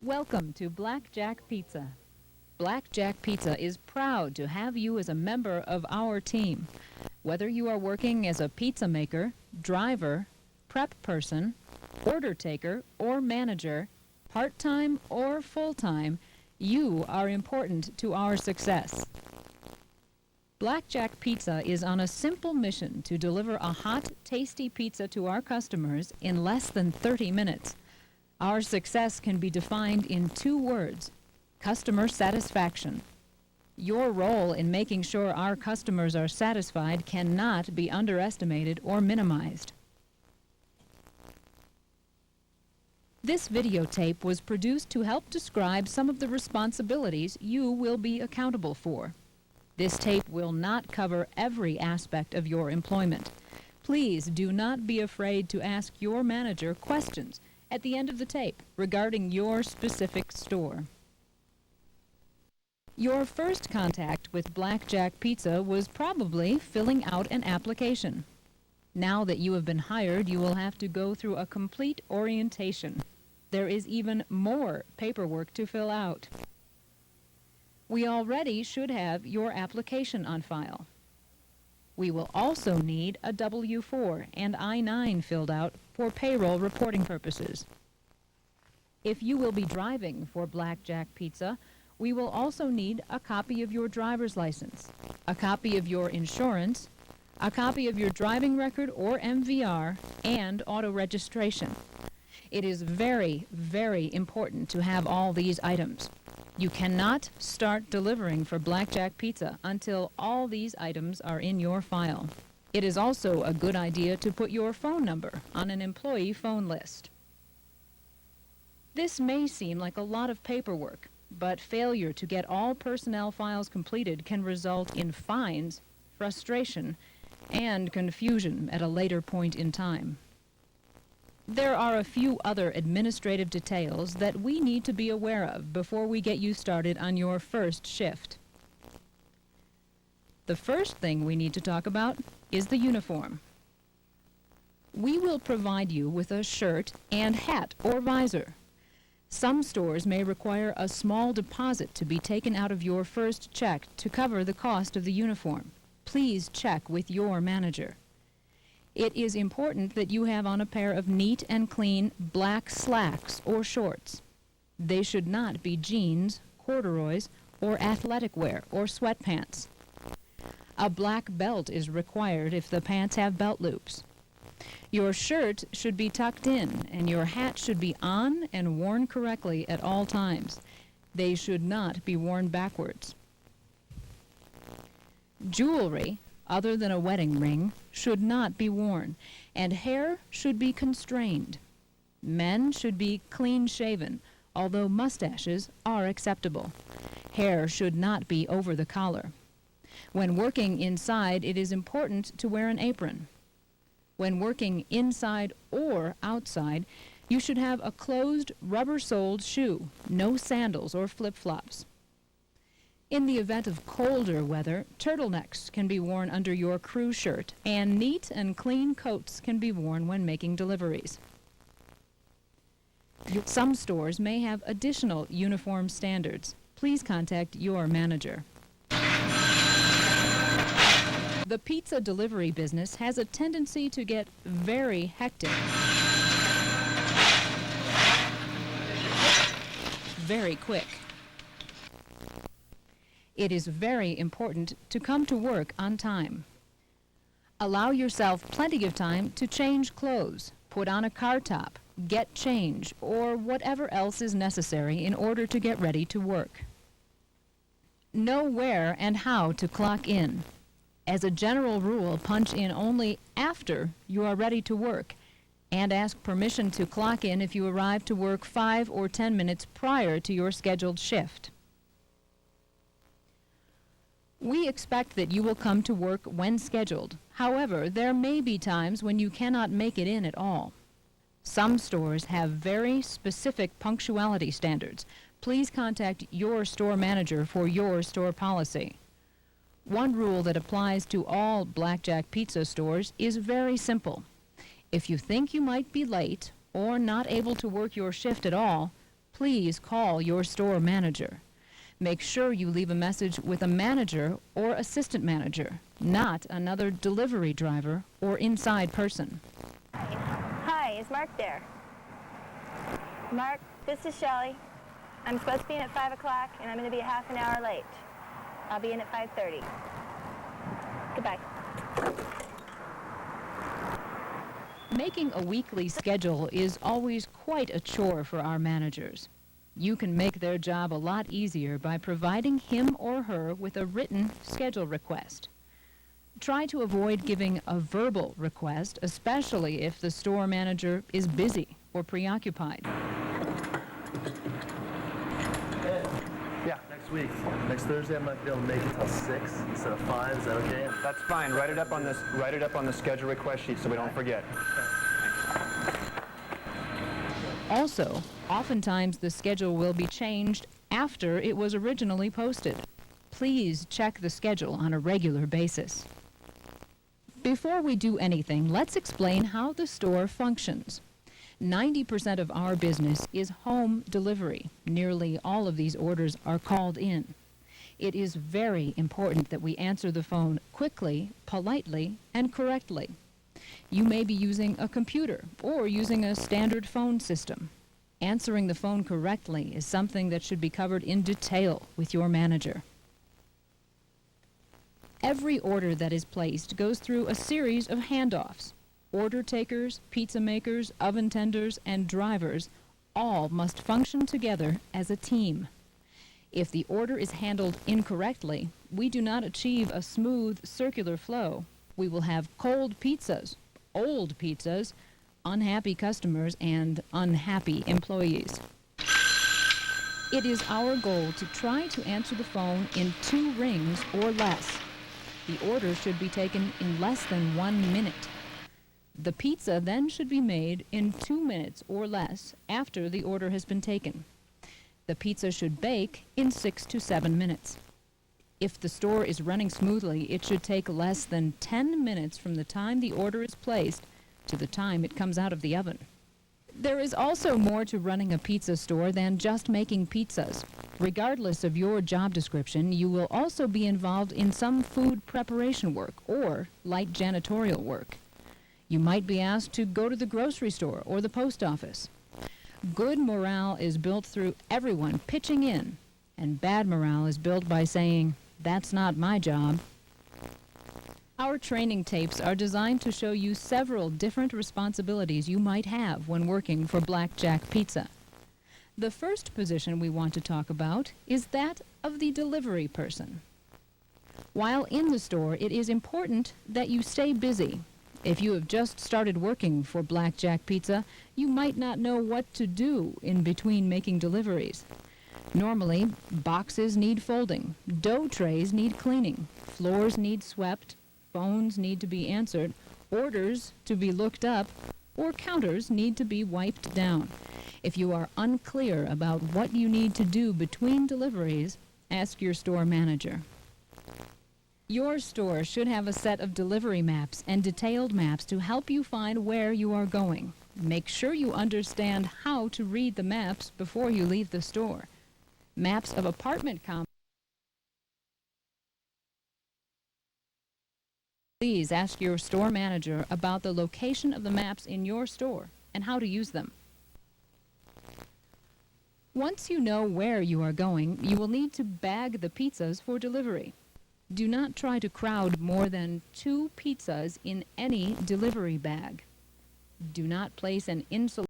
Welcome to Blackjack Pizza. Blackjack Pizza is proud to have you as a member of our team. Whether you are working as a pizza maker, driver, prep person, order taker, or manager, part-time or full-time, you are important to our success. Blackjack Pizza is on a simple mission to deliver a hot, tasty pizza to our customers in less than 30 minutes. Our success can be defined in 2 words: customer satisfaction. Your role in making sure our customers are satisfied cannot be underestimated or minimized. This videotape was produced to help describe some of the responsibilities you will be accountable for. This tape will not cover every aspect of your employment. Please do not be afraid to ask your manager questions at the end of the tape regarding your specific store. Your first contact with Blackjack Pizza was probably filling out an application. Now that you have been hired, you will have to go through a complete orientation. There is even more paperwork to fill out. We already should have your application on file. We will also need a W-4 and I-9 filled out for payroll reporting purposes. If you will be driving for Blackjack Pizza, we will also need a copy of your driver's license, a copy of your insurance, a copy of your driving record or MVR, and auto registration. It is very, very important to have all these items. You cannot start delivering for Blackjack Pizza until all these items are in your file. It is also a good idea to put your phone number on an employee phone list. This may seem like a lot of paperwork, but failure to get all personnel files completed can result in fines, frustration, and confusion at a later point in time. There are a few other administrative details that we need to be aware of before we get you started on your first shift. The first thing we need to talk about is the uniform. We will provide you with a shirt and hat or visor. Some stores may require a small deposit to be taken out of your first check to cover the cost of the uniform. Please check with your manager. It is important that you have on a pair of neat and clean black slacks or shorts. They should not be jeans, corduroys, or athletic wear or sweatpants. A black belt is required if the pants have belt loops. Your shirt should be tucked in, and your hat should be on and worn correctly at all times. They should not be worn backwards. Jewelry, other than a wedding ring, should not be worn, and hair should be constrained. Men should be clean-shaven, although mustaches are acceptable. Hair should not be over the collar. When working inside, it is important to wear an apron. When working inside or outside, you should have a closed, rubber-soled shoe, no sandals or flip-flops. In the event of colder weather, turtlenecks can be worn under your crew shirt, and neat and clean coats can be worn when making deliveries. Some stores may have additional uniform standards. Please contact your manager. The pizza delivery business has a tendency to get very hectic very quick. It is very important to come to work on time. Allow yourself plenty of time to change clothes, put on a car top, get change, or whatever else is necessary in order to get ready to work. Know where and how to clock in. As a general rule, punch in only after you are ready to work, and ask permission to clock in if you arrive to work 5 or 10 minutes prior to your scheduled shift. We expect that you will come to work when scheduled. However, there may be times when you cannot make it in at all. Some stores have very specific punctuality standards. Please contact your store manager for your store policy. One rule that applies to all Blackjack Pizza stores is very simple. If you think you might be late or not able to work your shift at all, please call your store manager. Make sure you leave a message with a manager or assistant manager, not another delivery driver or inside person. Hi, is Mark there? Mark, this is Shelley. I'm supposed to be in at 5 o'clock, and I'm going to be a half an hour late. I'll be in at 5:30. Goodbye. Making a weekly schedule is always quite a chore for our managers. You can make their job a lot easier by providing him or her with a written schedule request. Try to avoid giving a verbal request, especially if the store manager is busy or preoccupied. Yeah, next week. Next Thursday, I might be able to make it till 6 instead of 5. Is that okay? That's fine. Write it up on the schedule request sheet so we don't forget. Also, oftentimes the schedule will be changed after it was originally posted. Please check the schedule on a regular basis. Before we do anything, let's explain how the store functions. 90% of our business is home delivery. Nearly all of these orders are called in. It is very important that we answer the phone quickly, politely, and correctly. You may be using a computer or using a standard phone system. Answering the phone correctly is something that should be covered in detail with your manager. Every order that is placed goes through a series of handoffs. Order takers, pizza makers, oven tenders, and drivers all must function together as a team. If the order is handled incorrectly, we do not achieve a smooth circular flow. We will have cold pizzas, old pizzas, unhappy customers, and unhappy employees. It is our goal to try to answer the phone in 2 rings or less. The order should be taken in less than 1 minute. The pizza then should be made in 2 minutes or less after the order has been taken. The pizza should bake in 6 to 7 minutes. If the store is running smoothly, it should take less than 10 minutes from the time the order is placed to the time it comes out of the oven. There is also more to running a pizza store than just making pizzas. Regardless of your job description, you will also be involved in some food preparation work or light janitorial work. You might be asked to go to the grocery store or the post office. Good morale is built through everyone pitching in, and bad morale is built by saying, "That's not my job." Our training tapes are designed to show you several different responsibilities you might have when working for Blackjack Pizza. The first position we want to talk about is that of the delivery person. While in the store, it is important that you stay busy. If you have just started working for Blackjack Pizza, you might not know what to do in between making deliveries. Normally, boxes need folding, dough trays need cleaning, floors need swept, phones need to be answered, orders to be looked up, or counters need to be wiped down. If you are unclear about what you need to do between deliveries, ask your store manager. Your store should have a set of delivery maps and detailed maps to help you find where you are going. Make sure you understand how to read the maps before you leave the store. Maps of apartment complexes. Please ask your store manager about the location of the maps in your store and how to use them. Once you know where you are going, you will need to bag the pizzas for delivery. Do not try to crowd more than 2 pizzas in any delivery bag. Do not place an insulated